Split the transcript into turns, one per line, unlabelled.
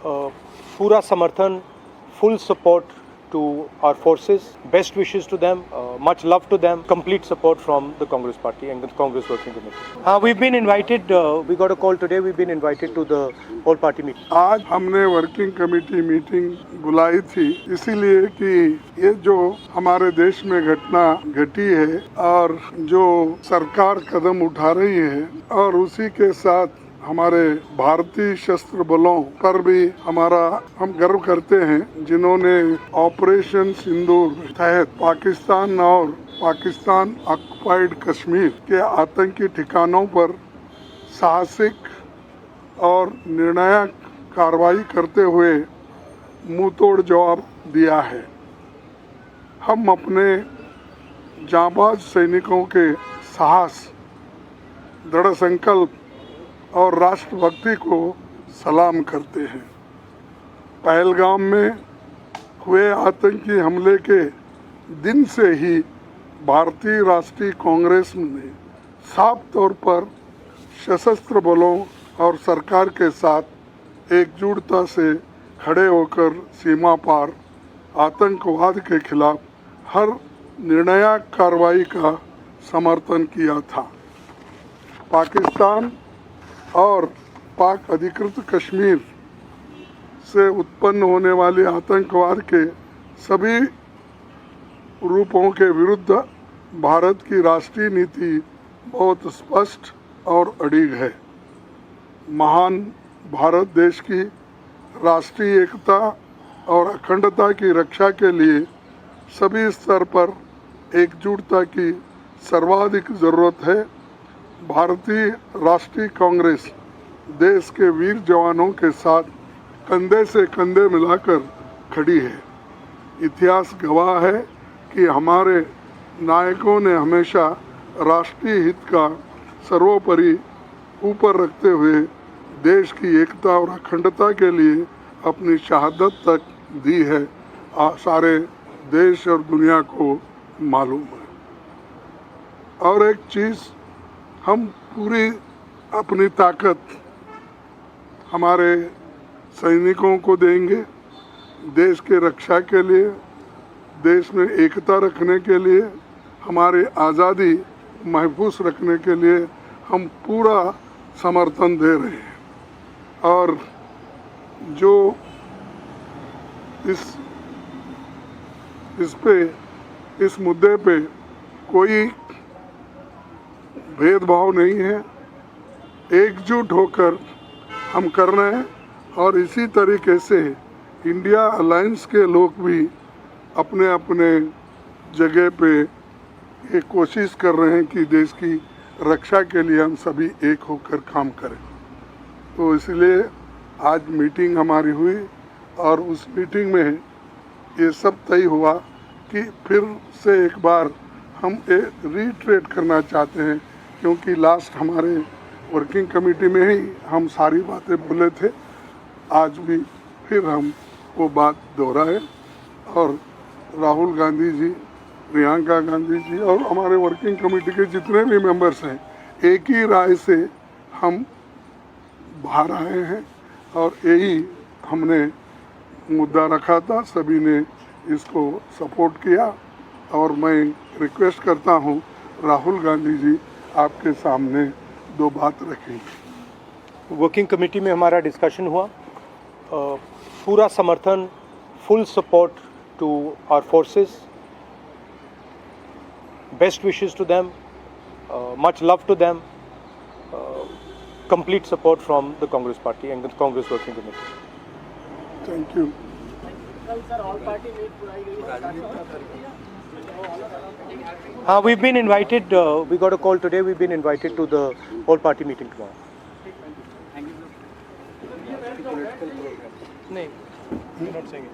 पूरा समर्थन, full support to our forces, best wishes to them, much love to them, complete support from the Congress party and the Congress working committee. We've been invited, we got a call today, we've been invited to the all party meeting.
आज हमने working committee meeting बुलाई थी इसीलिए कि ये जो हमारे देश में घटना घटी है और जो सरकार कदम उठा रही है और उसी के साथ हमारे भारतीय शस्त्र बलों पर भी हम गर्व करते हैं जिन्होंने ऑपरेशन सिंदूर तहत पाकिस्तान और पाकिस्तान ऑक्युपाइड कश्मीर के आतंकी ठिकानों पर साहसिक और निर्णायक कार्रवाई करते हुए मुंहतोड़ जवाब दिया है। हम अपने जांबाज सैनिकों के साहस, दृढ़ संकल्प और राष्ट्रभक्ति को सलाम करते हैं। पहलगाम में हुए आतंकी हमले के दिन से ही भारतीय राष्ट्रीय कांग्रेस ने साफ तौर पर सशस्त्र बलों और सरकार के साथ एकजुटता से खड़े होकर सीमा पार आतंकवाद के खिलाफ हर निर्णायक कार्रवाई का समर्थन किया था। पाकिस्तान और पाक अधिकृत कश्मीर से उत्पन्न होने वाले आतंकवाद के सभी रूपों के विरुद्ध भारत की राष्ट्रीय नीति बहुत स्पष्ट और अडिग है। महान भारत देश की राष्ट्रीय एकता और अखंडता की रक्षा के लिए सभी स्तर पर एकजुटता की सर्वाधिक जरूरत है। भारतीय राष्ट्रीय कांग्रेस देश के वीर जवानों के साथ कंधे से कंधे मिलाकर खड़ी है। इतिहास गवाह है कि हमारे नायकों ने हमेशा राष्ट्रीय हित का सर्वोपरि ऊपर रखते हुए देश की एकता और अखंडता के लिए अपनी शहादत तक दी है। सारे देश और दुनिया को मालूम है। और एक चीज़, हम पूरी अपनी ताकत हमारे सैनिकों को देंगे। देश के रक्षा के लिए, देश में एकता रखने के लिए, हमारी आज़ादी महफूज रखने के लिए हम पूरा समर्थन दे रहे हैं। और जो इस मुद्दे पे कोई भेदभाव नहीं है, एकजुट होकर हम कर रहे हैं। और इसी तरीके से इंडिया अलायंस के लोग भी अपने अपने जगह पे ये कोशिश कर रहे हैं कि देश की रक्षा के लिए हम सभी एक होकर काम करें। तो इसलिए आज मीटिंग हमारी हुई और उस मीटिंग में ये सब तय हुआ कि फिर से एक बार हम रीट्रेट करना चाहते हैं, क्योंकि लास्ट हमारे वर्किंग कमेटी में ही हम सारी बातें बोले थे। आज भी फिर हम वो बात दोहराए और राहुल गांधी जी, प्रियंका गांधी जी और हमारे वर्किंग कमेटी के जितने भी मेंबर्स हैं, एक ही राय से हम बाहर आए हैं और यही हमने मुद्दा रखा था। सभी ने इसको सपोर्ट किया और मैं रिक्वेस्ट करता हूँ राहुल गांधी जी आपके सामने दो बात रखेंगे।
वर्किंग कमेटी में हमारा डिस्कशन हुआ, पूरा समर्थन, full support to our forces, best wishes to them, much love to them, complete support from the Congress party and the Congress working committee.
Thank you.
We've been invited, we got a call today, we've been invited to the all party meeting tomorrow. No, we're not saying it.